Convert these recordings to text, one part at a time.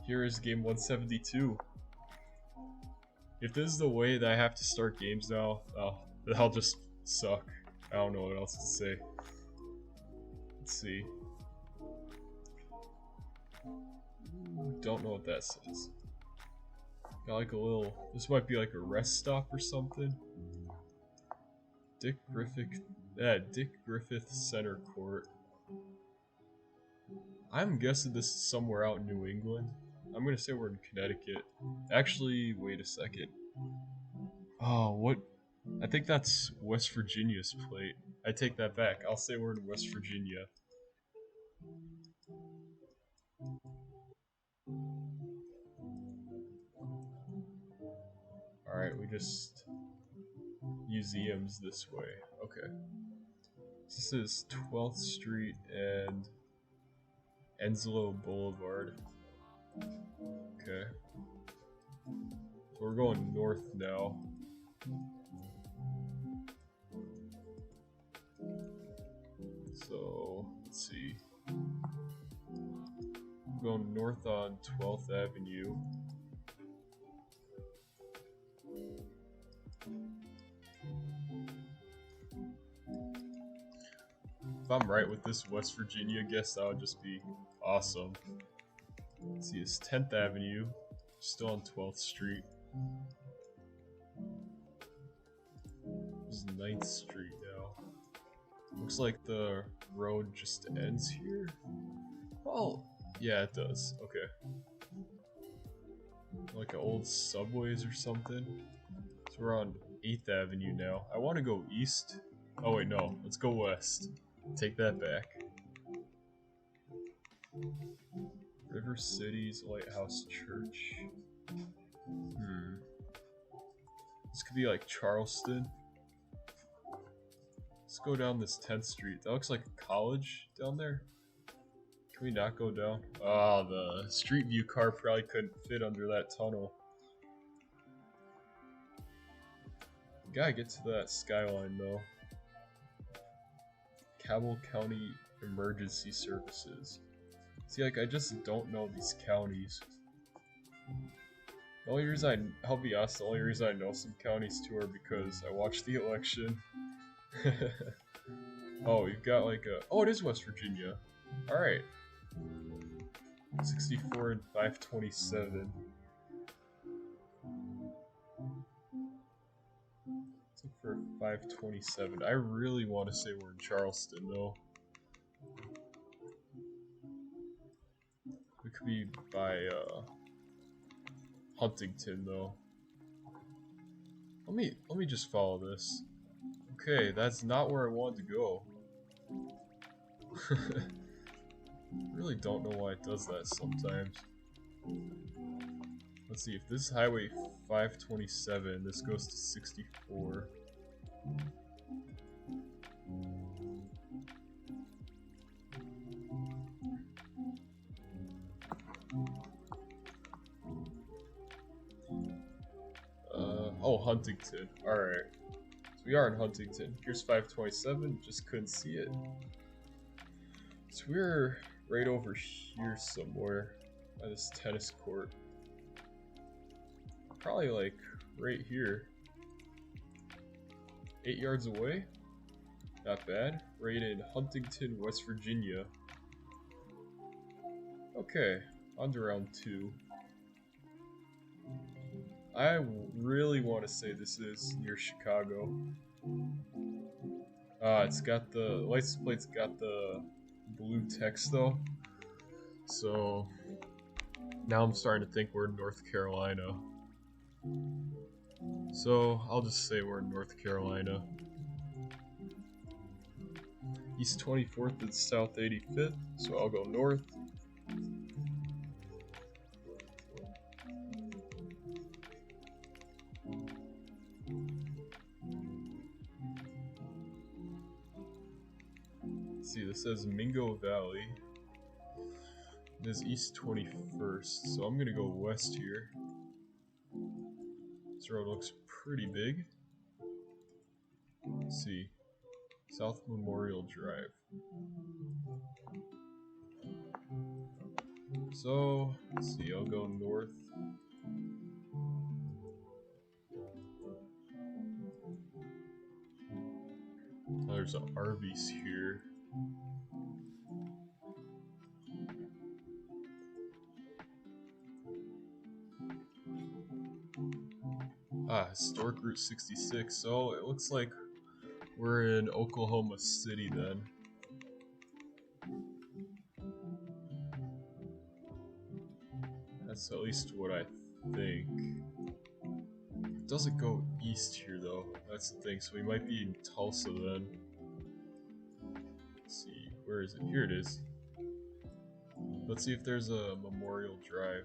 Here is game 172. If this is the way that I have to start games now, I'll just suck. I don't know what else to say. Let's see. Don't know what that says. Got like a little. This might be like a rest stop or something. Dick Griffith Center Court. I'm guessing this is somewhere out in New England. I'm gonna say we're in Connecticut. Actually, wait a second. Oh, what? I think that's West Virginia's plate. I take that back. I'll say we're in West Virginia. Alright, we just... museums this way. Okay. This is 12th Street and Enslow Boulevard. Okay. So we're going north now. So, let's see. We're going north on 12th Avenue. If I'm right with this West Virginia guess, that would just be awesome. Let's see, it's 10th Avenue, still on 12th Street. This is 9th Street now. Looks like the road just ends here. Oh, yeah, it does. Okay. Like an old Subways or something. So we're on 8th Avenue now. I want to go east. Oh wait, no. Let's go west. Take that back. River City's Lighthouse Church. This could be like Charleston. Let's go down this 10th Street. That looks like a college down there. Can we not go down? Oh, the Street View car probably couldn't fit under that tunnel. Gotta get to that skyline though. Cabell County Emergency Services. See, like, I just don't know these counties. The only reason I'll be honest, the only reason I know some counties too are because I watched the election. Oh, you've got like a... Oh, it is West Virginia. Alright. 64 and 527. Let's look for 527. I really want to say we're in Charleston, though. We could be by, Huntington, though. Let me just follow this. Okay, that's not where I wanted to go. Really don't know why it does that sometimes. Let's see, if this is Highway 527, this goes to 64. Oh, Huntington. Alright. So we are in Huntington. Here's 527, just couldn't see it. So we're right over here somewhere by this tennis court. Probably like right here. 8 yards away. Not bad. Right in Huntington, West Virginia. Okay, on to round 2. I really want to say this is near Chicago. It's got the license plate's got the blue text though. So now I'm starting to think we're in North Carolina. So I'll just say we're in North Carolina. East 24th and South 85th, so I'll go north. Let's see, this says Mingo Valley. This is East 21st, so I'm gonna go west here. This road looks pretty big. Let's see. South Memorial Drive. So, let's see, I'll go north. Oh, there's an Arby's here. Historic Route 66. So, it looks like we're in Oklahoma City then. That's at least what I think. It doesn't go east here though. That's the thing. So we might be in Tulsa then. Let's see. Where is it? Here it is. Let's see if there's a Memorial Drive.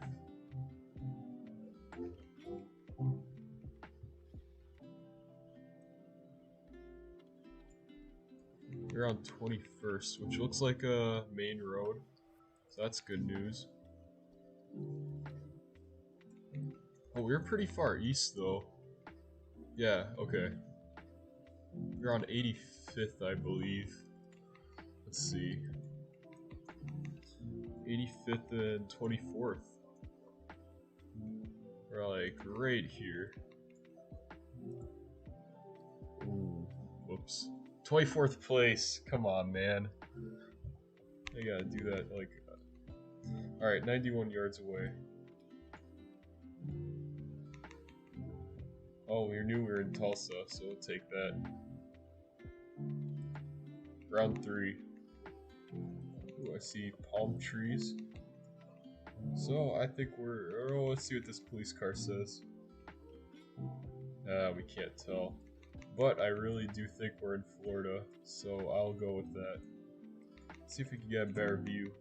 We're on 21st, which looks like a main road. So that's good news. Oh, we're pretty far east though. Yeah, okay. We're on 85th, I believe. Let's see. 85th and 24th. We're like right here. Ooh, whoops. 24th place. Come on, man. I gotta do that like. Alright, 91 yards away. Oh, we knew we were in Tulsa, so we'll take that. Round 3. Ooh, I see palm trees. So I think we're. Oh, let's see what this police car says. We can't tell. But I really do think we're in Florida, so I'll go with that. Let's see if we can get a better view.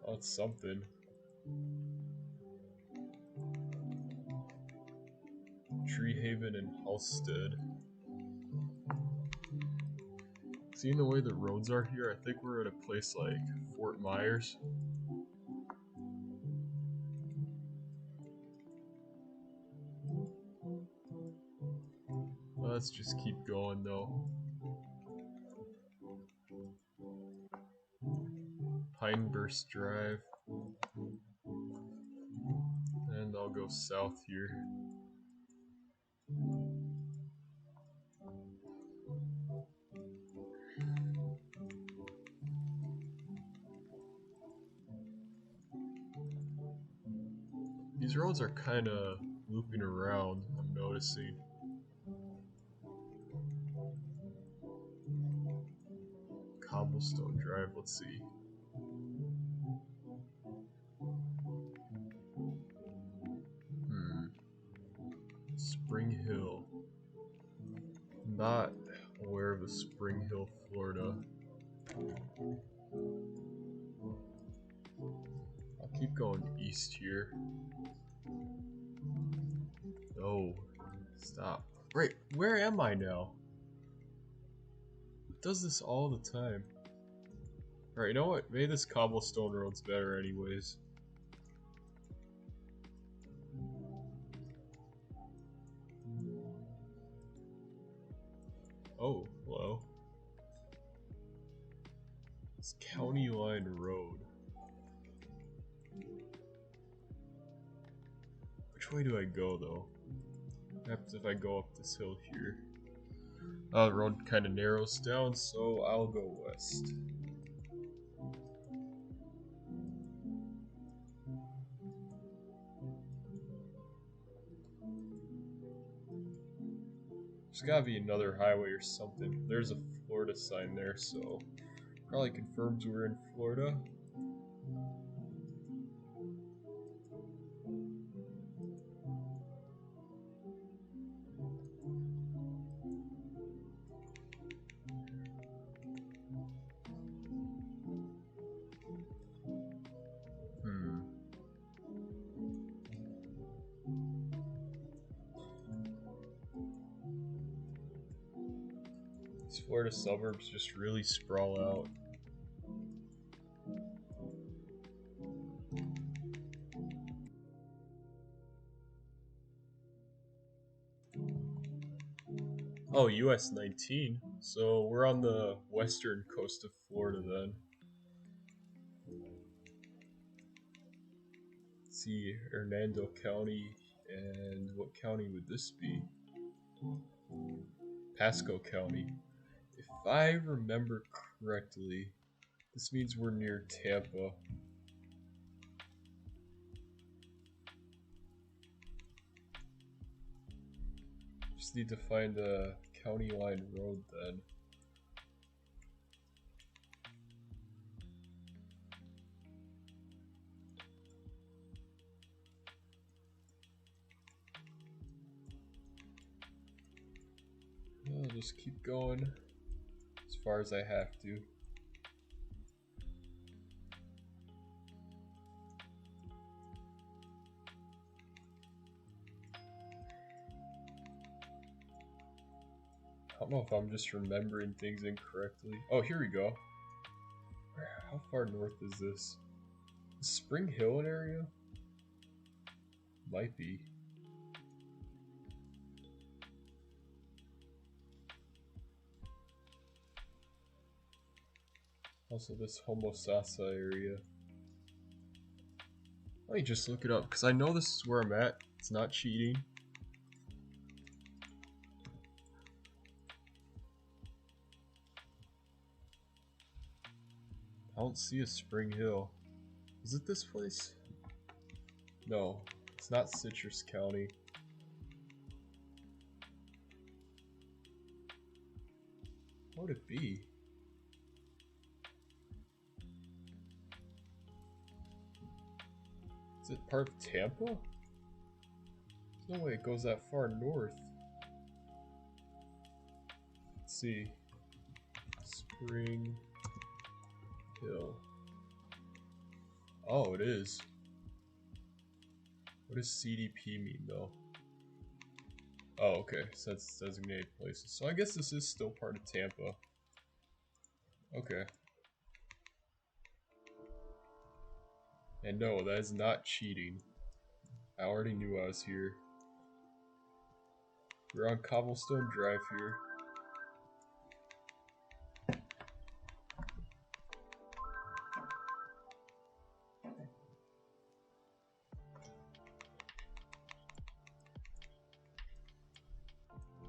Oh, it's something. Tree Haven and Halstead. Seeing the way the roads are here, I think we're at a place like Fort Myers. Let's just keep going though. Pineburst Drive. And I'll go south here. These roads are kind of looping around, I'm noticing. Cobblestone Drive, let's see. Spring Hill. Not aware of a Spring Hill, Florida. I'll keep going east here. Oh, stop. Wait, where am I now? It does this all the time. Alright, you know what? Maybe this cobblestone road's better anyways. Oh, hello. It's County Line Road. Which way do I go though? What happens if I go up this hill here? Oh, the road kind of narrows down, so I'll go west. There's gotta be another highway or something. There's a Florida sign there, so probably confirms we're in Florida. These Florida suburbs just really sprawl out. Oh, US 19. So we're on the western coast of Florida then. Let's see, Hernando County, and what county would this be? Pasco County. If I remember correctly, this means we're near Tampa. Just need to find a county line road then. I'll just keep going as far as I have to. I don't know if I'm just remembering things incorrectly. Oh, here we go. How far north is this? Is Spring Hill an area? Might be. Also this Homosassa area. Let me just look it up, because I know this is where I'm at. It's not cheating. I don't see a Spring Hill. Is it this place? No, it's not Citrus County. What would it be? Is it part of Tampa? There's no way it goes that far north. Let's see. Spring Hill. Oh, it is. What does CDP mean though? Oh, okay. So that's designated places. So I guess this is still part of Tampa. Okay. And no, that is not cheating. I already knew I was here. We're on Cobblestone Drive here.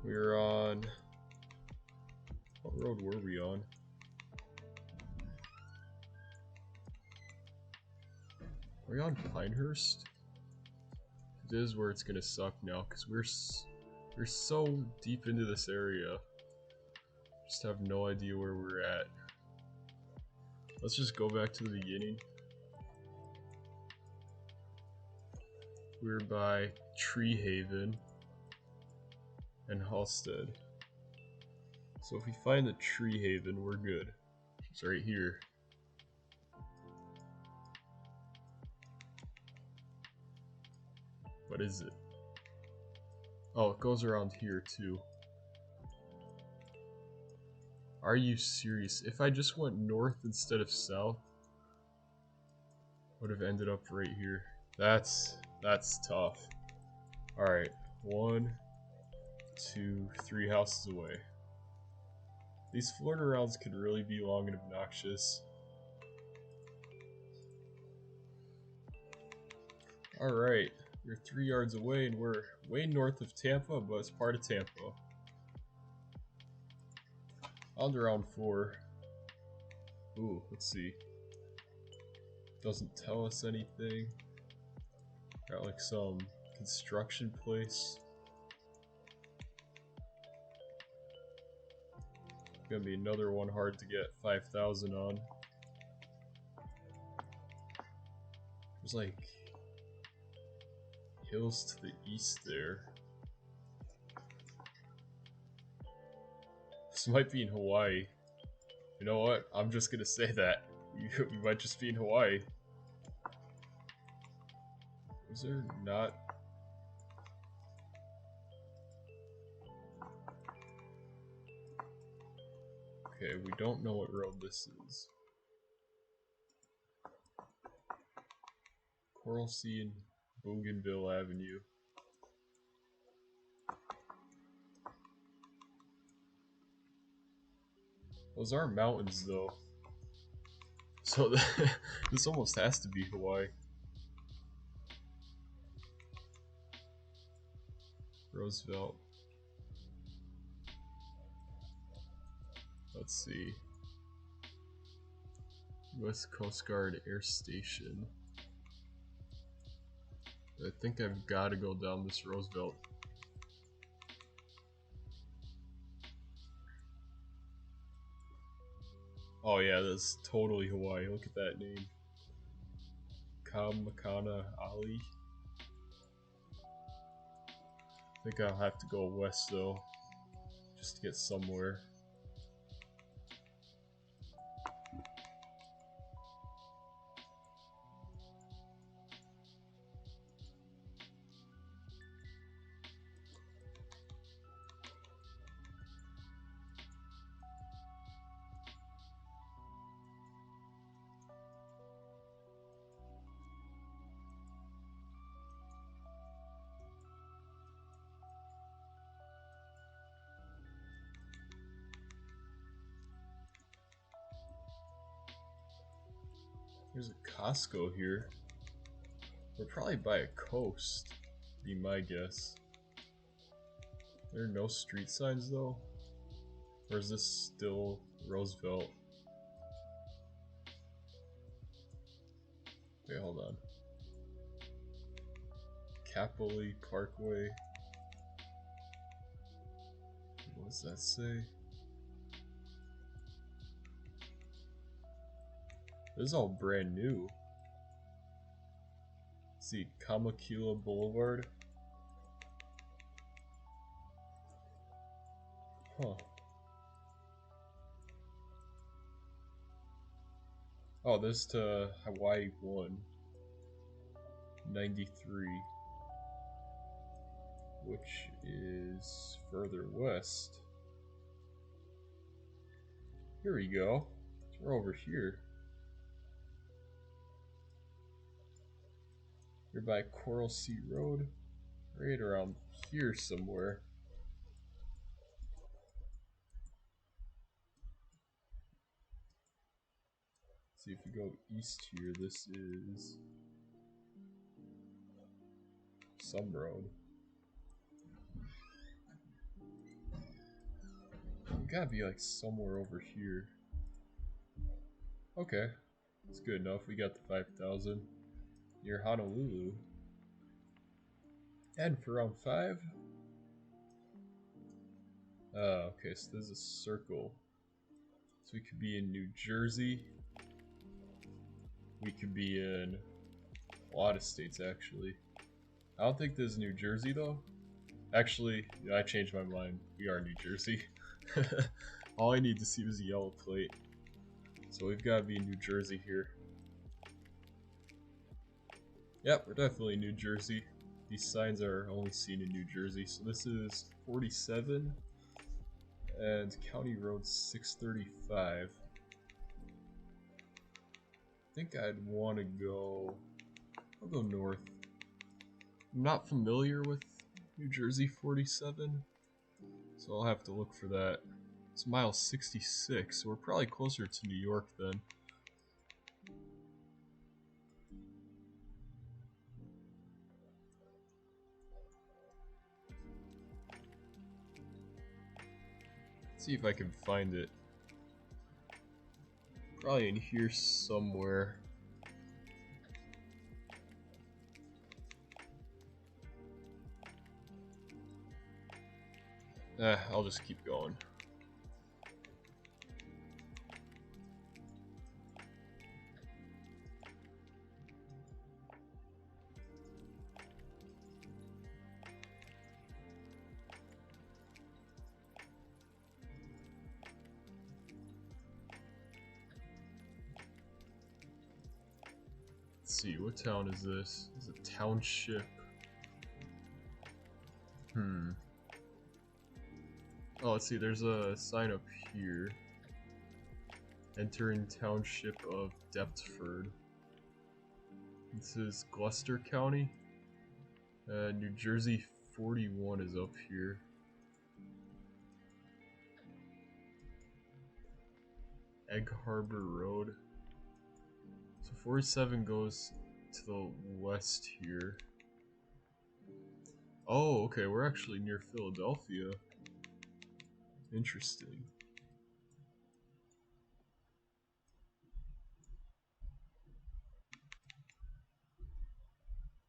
We're on... What road were we on? Are we on Pinehurst? It is where it's gonna suck now, because we're so deep into this area. Just have no idea where we're at. Let's just go back to the beginning. We're by Tree Haven and Halstead. So if we find the Tree Haven, we're good. It's right here. What is it? Oh, it goes around here too. Are you serious? If I just went north instead of south, would have ended up right here. That's tough. Alright, 1, 2, 3 houses away. These Florida rounds could really be long and obnoxious. Alright, we're 3 yards away and we're way north of Tampa, but it's part of Tampa. On to round 4. Ooh, let's see. Doesn't tell us anything. Got like some construction place. Gonna be another one hard to get 5,000 on. There's like hills to the east there. This might be in Hawaii. You know what? I'm just gonna say that. We might just be in Hawaii. Is there not? Okay, we don't know what road this is. Coral Sea and Bougainville Avenue. Those are mountains though. So this almost has to be Hawaii. Roosevelt. Let's see. U.S. Coast Guard Air Station. I think I've got to go down this Roosevelt. Oh yeah, that's totally Hawaii. Look at that name. Kamakana Ali. I think I'll have to go west though, just to get somewhere. There's a Costco here. We're probably by a coast, be my guess. There are no street signs though? Or is this still Roosevelt? Wait, hold on. Capoli Parkway. What does that say? This is all brand new. Let's see, Kamakila Boulevard. Huh. Oh, this to Hawaii 1. 93. Which is further west. Here we go. We're over here. You're by Coral Sea Road. Right around here somewhere. See if you go east here, this is some road. We gotta be like somewhere over here. Okay, it's good enough. We got the 5,000 near Honolulu. And for round 5. Okay, so there's a circle. So we could be in New Jersey. We could be in a lot of states actually. I don't think this is New Jersey though. Actually, yeah, I changed my mind. We are New Jersey. All I need to see was a yellow plate. So we've got to be in New Jersey here. Yep, we're definitely in New Jersey. These signs are only seen in New Jersey. So this is 47 and County Road 635. I think I'd want to go... I'll go north. I'm not familiar with New Jersey 47, so I'll have to look for that. It's mile 66, so we're probably closer to New York then. Let's see if I can find it. Probably in here somewhere. I'll just keep going. Let's see, what town is this? It's a township. Oh, let's see, there's a sign up here. Entering township of Deptford. This is Gloucester County. New Jersey 41 is up here. Egg Harbor Road. So 47 goes to the west here. Oh, okay, we're actually near Philadelphia. Interesting.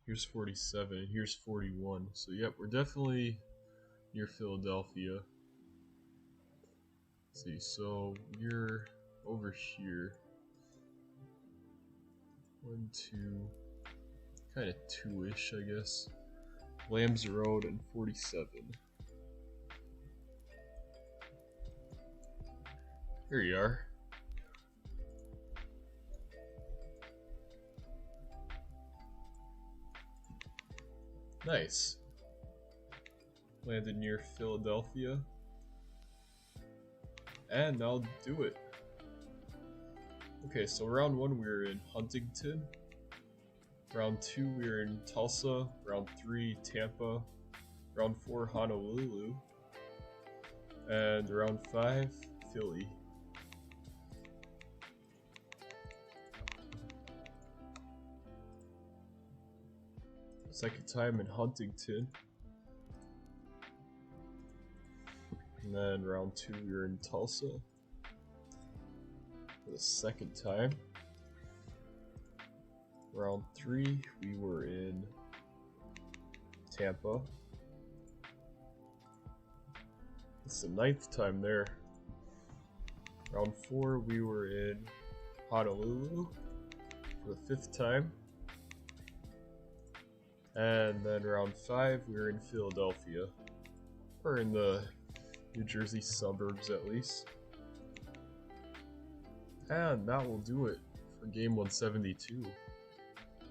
Here's 47, here's 41. So yep, we're definitely near Philadelphia. Let's see, so we're over here. 1, 2, kind of 2-ish, I guess. Lambs Road and 47. Here you are. Nice. Landed near Philadelphia. And I'll do it. Okay, so round 1 we were in Huntington. Round 2 we were in Tulsa. Round 3 Tampa. Round 4 Honolulu. And round 5 Philly. Second time in Huntington. And then round 2 we were in Tulsa for the second time. Round 3 we were in Tampa. It's the 9th time there. Round 4 we were in Honolulu for the 5th time. And then round 5 we were in Philadelphia. Or in the New Jersey suburbs at least. And that will do it for game 172.